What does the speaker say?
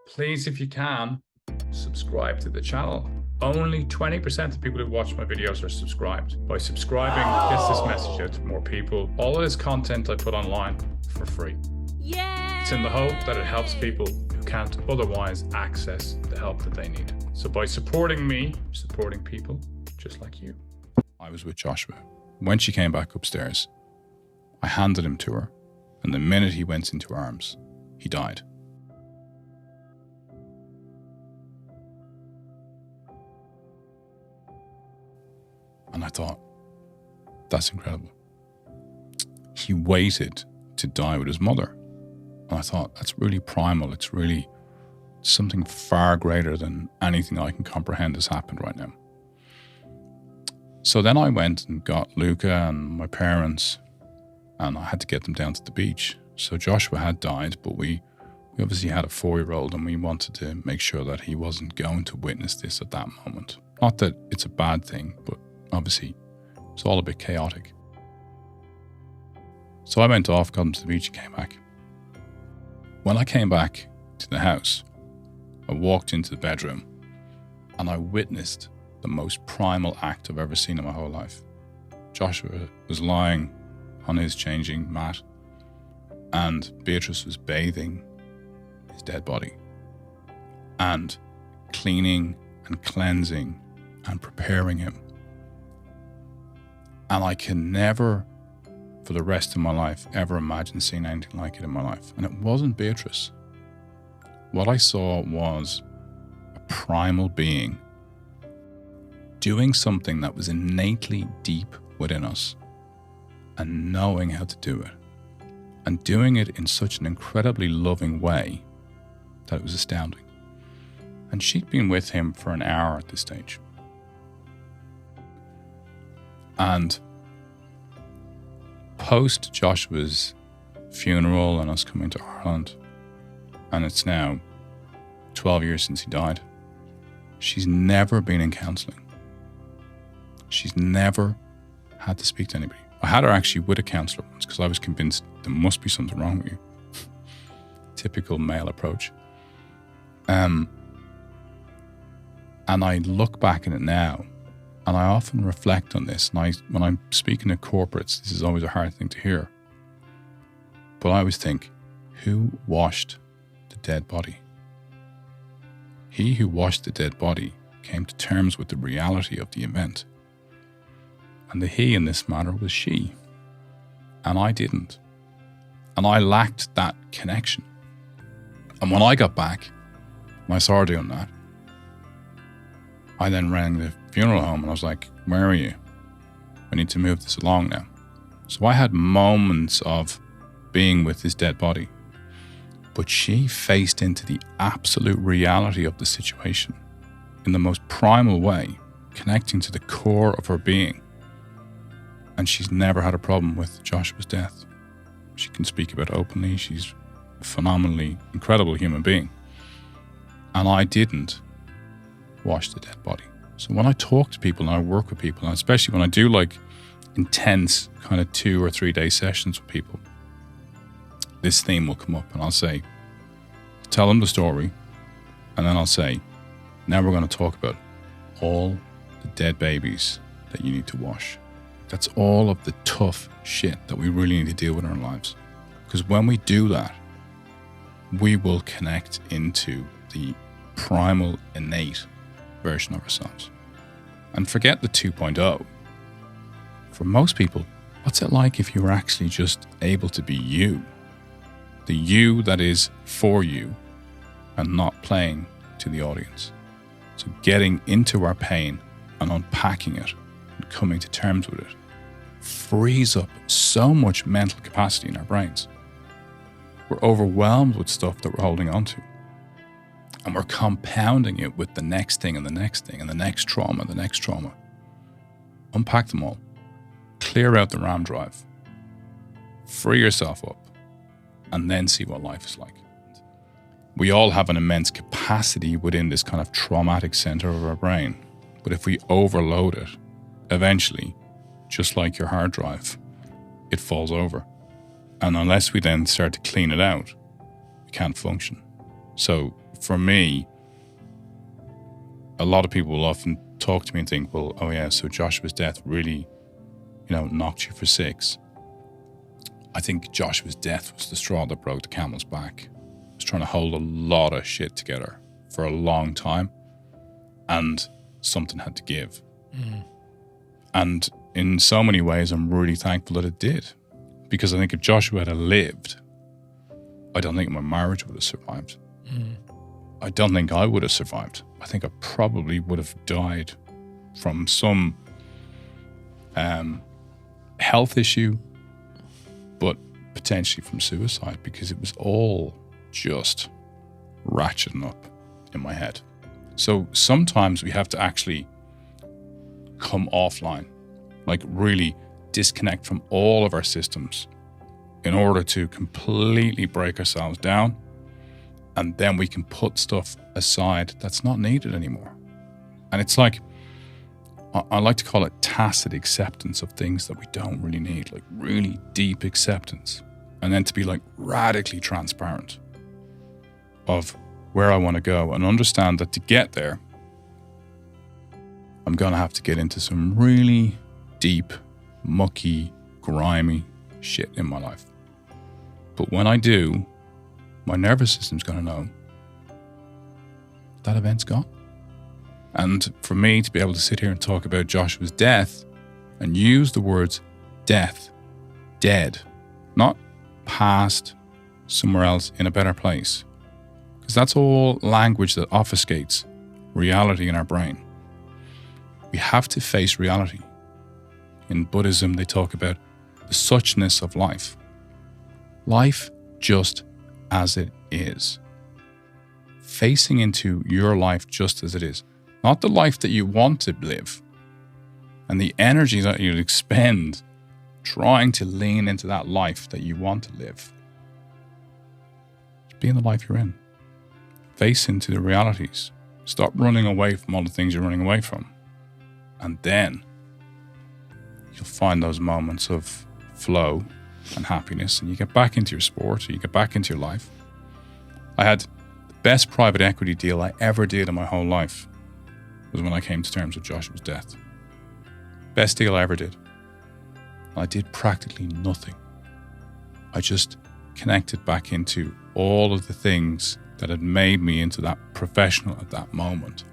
Please, if you can, subscribe to the channel. Only 20% of people who watch my videos are subscribed. By subscribing, it gets this message out to more people. All of this content I put online for free. Yay! It's in the hope that it helps people who can't otherwise access the help that they need. So by supporting me, supporting people just like you. I was with Joshua. When she came back upstairs, I handed him to her, and the minute he went into her arms, he died. And I thought, that's incredible. He waited to die with his mother. And I thought, that's really primal. It's really something far greater than anything I can comprehend has happened right now. So then I went and got Luca and my parents, and I had to get them down to the beach. So Joshua had died, but we obviously had a 4-year-old, and we wanted to make sure that he wasn't going to witness this at that moment. Not that it's a bad thing, but obviously it's all a bit chaotic. So I went off, got him to the beach, and came back. When I came back to the house, I walked into the bedroom and I witnessed the most primal act I've ever seen in my whole life. Joshua was lying on his changing mat and Beatrice was bathing his dead body and cleaning and cleansing and preparing him. And I can never, for the rest of my life, ever imagine seeing anything like it in my life. And it wasn't Beatrice. What I saw was a primal being doing something that was innately deep within us and knowing how to do it. And doing it in such an incredibly loving way that it was astounding. And she'd been with him for an hour at this stage. And post Joshua's funeral and us coming to Ireland, and it's now 12 years since he died, she's never been in counselling. She's never had to speak to anybody. I had her actually with a counsellor once because I was convinced there must be something wrong with you. Typical male approach. And I look back at it now, and I often reflect on this. And when I'm speaking to corporates, this is always a hard thing to hear. But I always think, who washed the dead body? He who washed the dead body came to terms with the reality of the event. And the he in this matter was she. And I didn't. And I lacked that connection. And when I got back, and I saw her doing that, I then rang the funeral home and I was like, where are you? We need to move this along now. So I had moments of being with his dead body. But she faced into the absolute reality of the situation in the most primal way, connecting to the core of her being. And she's never had a problem with Joshua's death. She can speak about it openly. She's a phenomenally incredible human being. And I didn't wash the dead body. So when I talk to people and I work with people, and especially when I do like intense kind of 2 or 3 day sessions with people, this theme will come up and I'll say, tell them the story. And then I'll say, now we're going to talk about all the dead babies that you need to wash. That's all of the tough shit that we really need to deal with in our lives. Because when we do that, we will connect into the primal, innate version of ourselves. And forget the 2.0. For most people, what's it like if you were actually just able to be you? The you that is for you and not playing to the audience. So getting into our pain and unpacking it and coming to terms with it frees up so much mental capacity in our brains. We're overwhelmed with stuff that we're holding on to. And we're compounding it with the next thing and the next thing and the next trauma, the next trauma. Unpack them all. Clear out the RAM drive. Free yourself up. And then see what life is like. We all have an immense capacity within this kind of traumatic center of our brain. But if we overload it, eventually, just like your hard drive, it falls over. And unless we then start to clean it out, we can't function. So for me, a lot of people will often talk to me and think, well, oh yeah, so Joshua's death really, knocked you for six. I think Joshua's death was the straw that broke the camel's back. I was trying to hold a lot of shit together for a long time, and something had to give. And in so many ways, I'm really thankful that it did. Because I think if Joshua had lived, I don't think my marriage would have survived. I don't think I would have survived. I think I probably would have died from some health issue, but potentially from suicide, because it was all just ratcheting up in my head. So sometimes we have to actually come offline, like really disconnect from all of our systems in order to completely break ourselves down, and then we can put stuff aside that's not needed anymore. And it's like, I like to call it tacit acceptance of things that we don't really need, like really deep acceptance, and then to be like radically transparent of where I want to go, and understand that to get there, I'm going to have to get into some really deep, mucky, grimy shit in my life. But when I do, my nervous system's going to know that event's gone. And for me to be able to sit here and talk about Joshua's death and use the words death, dead, not past, somewhere else in a better place, because that's all language that obfuscates reality in our brain. We have to face reality. In Buddhism, they talk about the suchness of life. Life just as it is. Facing into your life just as it is. Not the life that you want to live. And the energy that you expend trying to lean into that life that you want to live. Just be in the life you're in. Face into the realities. Stop running away from all the things you're running away from. And then you'll find those moments of flow and happiness, and you get back into your sport, or you get back into your life. I had the best private equity deal I ever did in my whole life was when I came to terms with Joshua's death. Best deal I ever did. I did practically nothing. I just connected back into all of the things that had made me into that professional at that moment.